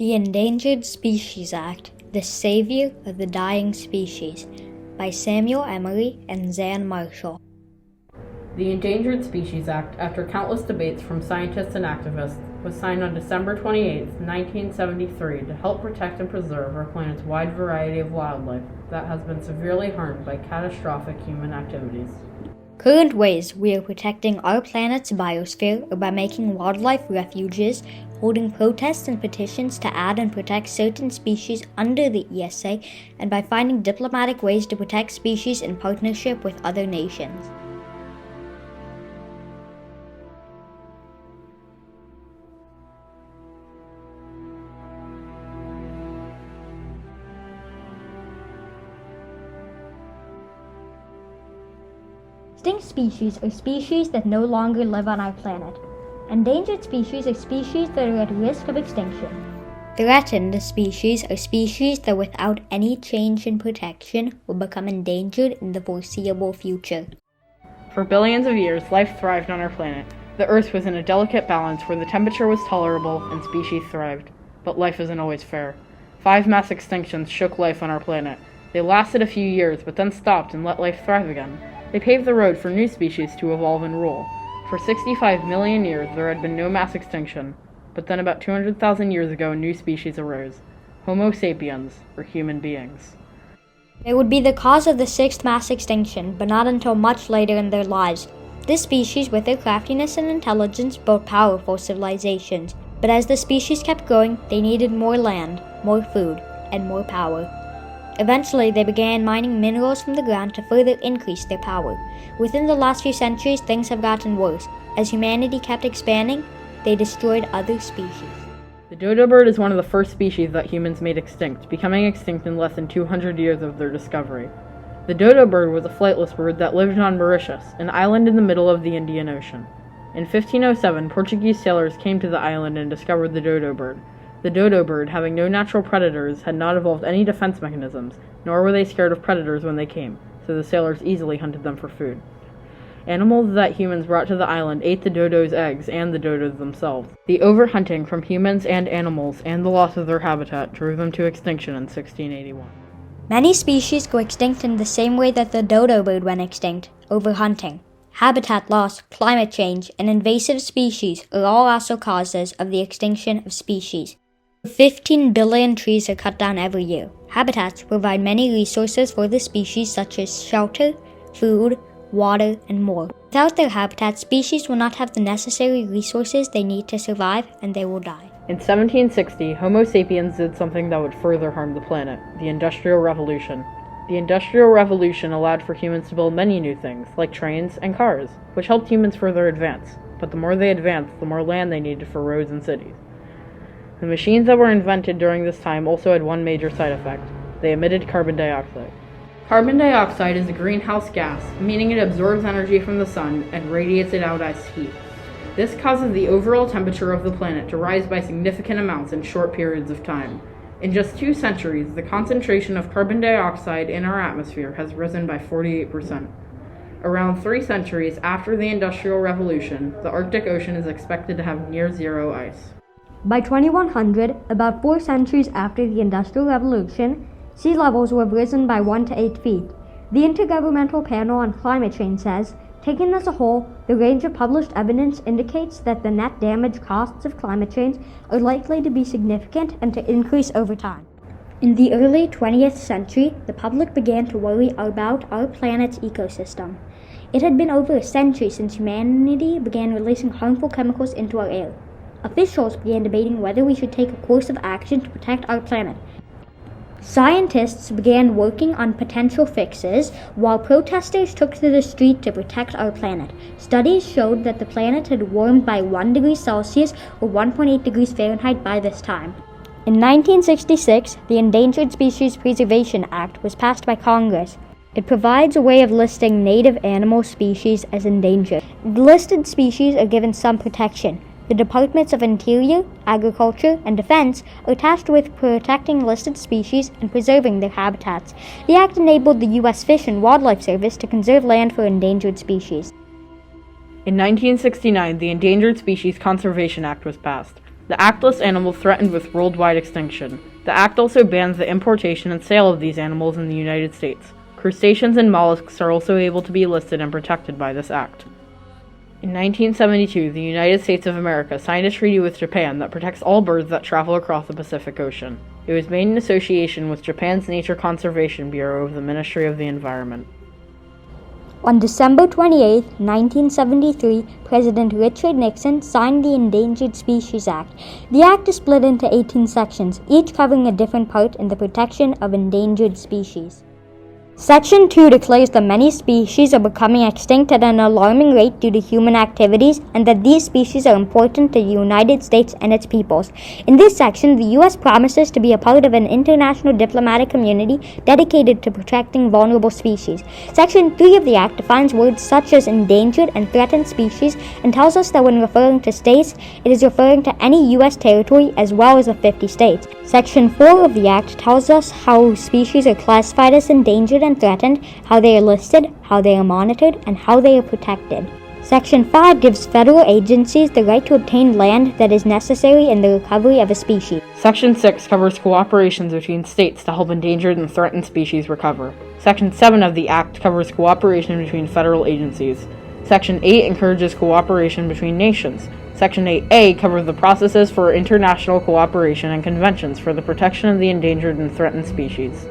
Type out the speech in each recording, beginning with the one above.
The Endangered Species Act, The Savior of the Dying Species, by Samuel Emory and Zain Marshall. The Endangered Species Act, after countless debates from scientists and activists, was signed on December 28, 1973 to help protect and preserve our planet's wide variety of wildlife that has been severely harmed by catastrophic human activities. Current ways we are protecting our planet's biosphere are by making wildlife refuges, holding protests and petitions to add and protect certain species under the ESA, and by finding diplomatic ways to protect species in partnership with other nations. Extinct species are species that no longer live on our planet. Endangered species are species that are at risk of extinction. Threatened species are species that without any change in protection will become endangered in the foreseeable future. For billions of years, life thrived on our planet. The Earth was in a delicate balance where the temperature was tolerable and species thrived. But life isn't always fair. 5 mass extinctions shook life on our planet. They lasted a few years, but then stopped and let life thrive again. They paved the road for new species to evolve and rule. For 65 million years, there had been no mass extinction, but then about 200,000 years ago, a new species arose. Homo sapiens, or human beings. They would be the cause of the 6th mass extinction, but not until much later in their lives. This species, with their craftiness and intelligence, built powerful civilizations. But as the species kept growing, they needed more land, more food, and more power. Eventually, they began mining minerals from the ground to further increase their power. Within the last few centuries, things have gotten worse. As humanity kept expanding, they destroyed other species. The dodo bird is one of the first species that humans made extinct, becoming extinct in less than 200 years of their discovery. The dodo bird was a flightless bird that lived on Mauritius, an island in the middle of the Indian Ocean. In 1507, Portuguese sailors came to the island and discovered the dodo bird. The dodo bird, having no natural predators, had not evolved any defense mechanisms, nor were they scared of predators when they came, so the sailors easily hunted them for food. Animals that humans brought to the island ate the dodo's eggs and the dodos themselves. The overhunting from humans and animals and the loss of their habitat drove them to extinction in 1681. Many species go extinct in the same way that the dodo bird went extinct, overhunting. Habitat loss, climate change, and invasive species are all also causes of the extinction of species. 15 billion trees are cut down every year. Habitats provide many resources for the species such as shelter, food, water, and more. Without their habitat, species will not have the necessary resources they need to survive, and they will die. In 1760, Homo sapiens did something that would further harm the planet, the Industrial Revolution. The Industrial Revolution allowed for humans to build many new things, like trains and cars, which helped humans further advance. But the more they advanced, the more land they needed for roads and cities. The machines that were invented during this time also had one major side effect. They emitted carbon dioxide. Carbon dioxide is a greenhouse gas, meaning it absorbs energy from the sun and radiates it out as heat. This causes the overall temperature of the planet to rise by significant amounts in short periods of time. In just 2 centuries, the concentration of carbon dioxide in our atmosphere has risen by 48%. Around 3 centuries after the Industrial Revolution, the Arctic Ocean is expected to have near zero ice. By 2100, about 4 centuries after the Industrial Revolution, sea levels will have risen by 1 to 8 feet. The Intergovernmental Panel on Climate Change says, taken as a whole, the range of published evidence indicates that the net damage costs of climate change are likely to be significant and to increase over time. In the early 20th century, the public began to worry about our planet's ecosystem. It had been over a century since humanity began releasing harmful chemicals into our air. Officials began debating whether we should take a course of action to protect our planet. Scientists began working on potential fixes, while protesters took to the street to protect our planet. Studies showed that the planet had warmed by 1 degree Celsius or 1.8 degrees Fahrenheit by this time. In 1966, the Endangered Species Preservation Act was passed by Congress. It provides a way of listing native animal species as endangered. The listed species are given some protection. The Departments of Interior, Agriculture, and Defense are tasked with protecting listed species and preserving their habitats. The act enabled the U.S. Fish and Wildlife Service to conserve land for endangered species. In 1969, the Endangered Species Conservation Act was passed. The Act lists animals threatened with worldwide extinction. The Act also bans the importation and sale of these animals in the United States. Crustaceans and mollusks are also able to be listed and protected by this Act. In 1972, the United States of America signed a treaty with Japan that protects all birds that travel across the Pacific Ocean. It was made in association with Japan's Nature Conservation Bureau of the Ministry of the Environment. On December 28, 1973, President Richard Nixon signed the Endangered Species Act. The act is split into 18 sections, each covering a different part in the protection of endangered species. Section 2 declares that many species are becoming extinct at an alarming rate due to human activities and that these species are important to the United States and its peoples. In this section, the U.S. promises to be a part of an international diplomatic community dedicated to protecting vulnerable species. Section 3 of the Act defines words such as endangered and threatened species and tells us that when referring to states, it is referring to any U.S. territory as well as the 50 states. Section 4 of the Act tells us how species are classified as endangered and threatened, how they are listed, how they are monitored, and how they are protected. Section 5 gives federal agencies the right to obtain land that is necessary in the recovery of a species. Section 6 covers cooperations between states to help endangered and threatened species recover. Section 7 of the Act covers cooperation between federal agencies. Section 8 encourages cooperation between nations. Section 8A covers the processes for international cooperation and conventions for the protection of the endangered and threatened species.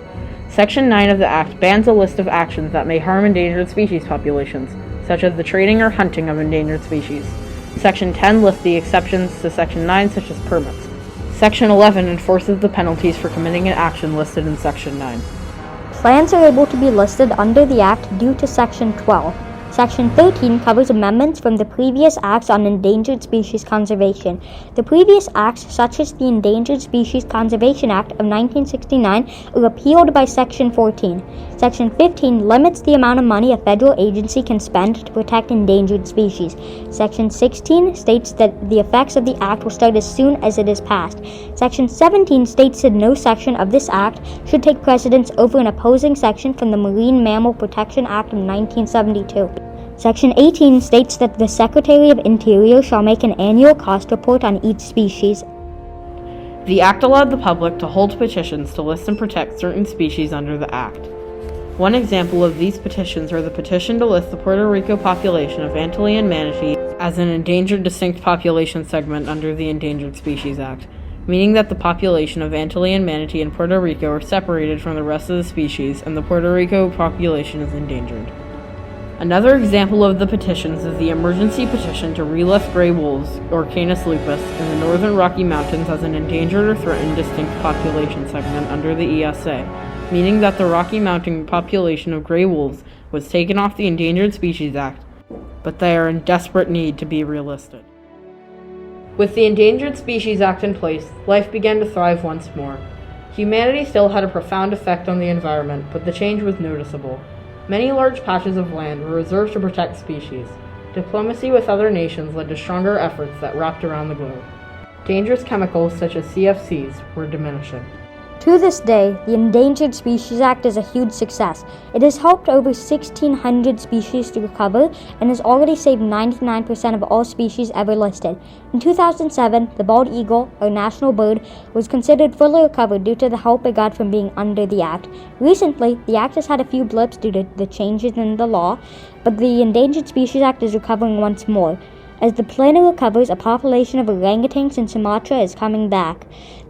Section 9 of the Act bans a list of actions that may harm endangered species populations, such as the trading or hunting of endangered species. Section 10 lists the exceptions to Section 9, such as permits. Section 11 enforces the penalties for committing an action listed in Section 9. Plants are able to be listed under the Act due to Section 12. Section 13 covers amendments from the previous acts on endangered species conservation. The previous acts, such as the Endangered Species Conservation Act of 1969, are repealed by Section 14. Section 15 limits the amount of money a federal agency can spend to protect endangered species. Section 16 states that the effects of the Act will start as soon as it is passed. Section 17 states that no section of this Act should take precedence over an opposing section from the Marine Mammal Protection Act of 1972. Section 18 states that the Secretary of Interior shall make an annual cost report on each species. The Act allowed the public to hold petitions to list and protect certain species under the Act. One example of these petitions are the petition to list the Puerto Rico population of Antillean manatee as an endangered distinct population segment under the Endangered Species Act, meaning that the population of Antillean manatee in Puerto Rico are separated from the rest of the species and the Puerto Rico population is endangered. Another example of the petitions is the emergency petition to relist gray wolves, or Canis lupus, in the northern Rocky Mountains as an endangered or threatened distinct population segment under the ESA, meaning that the Rocky Mountain population of gray wolves was taken off the Endangered Species Act, but they are in desperate need to be relisted. With the Endangered Species Act in place, life began to thrive once more. Humanity still had a profound effect on the environment, but the change was noticeable. Many large patches of land were reserved to protect species. Diplomacy with other nations led to stronger efforts that wrapped around the globe. Dangerous chemicals such as CFCs were diminishing. To this day, the Endangered Species Act is a huge success. It has helped over 1,600 species to recover and has already saved 99% of all species ever listed. In 2007, the bald eagle, our national bird, was considered fully recovered due to the help it got from being under the Act. Recently, the Act has had a few blips due to the changes in the law, but the Endangered Species Act is recovering once more. As the planet recovers, a population of orangutans in Sumatra is coming back.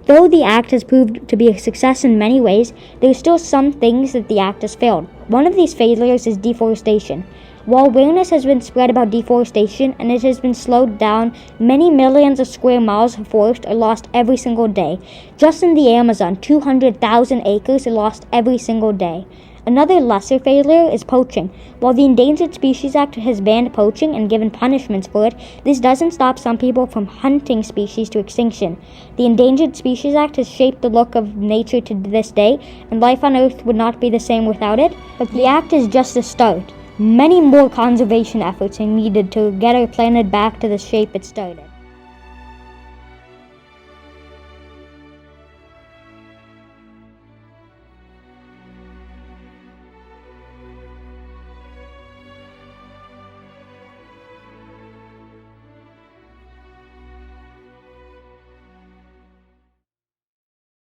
Though the Act has proved to be a success in many ways, there are still some things that the Act has failed. One of these failures is deforestation. While awareness has been spread about deforestation and it has been slowed down, many millions of square miles of forest are lost every single day. Just in the Amazon, 200,000 acres are lost every single day. Another lesser failure is poaching. While the Endangered Species Act has banned poaching and given punishments for it, this doesn't stop some people from hunting species to extinction. The Endangered Species Act has shaped the look of nature to this day, and life on Earth would not be the same without it, but the Act is just a start. Many more conservation efforts are needed to get our planet back to the shape it started.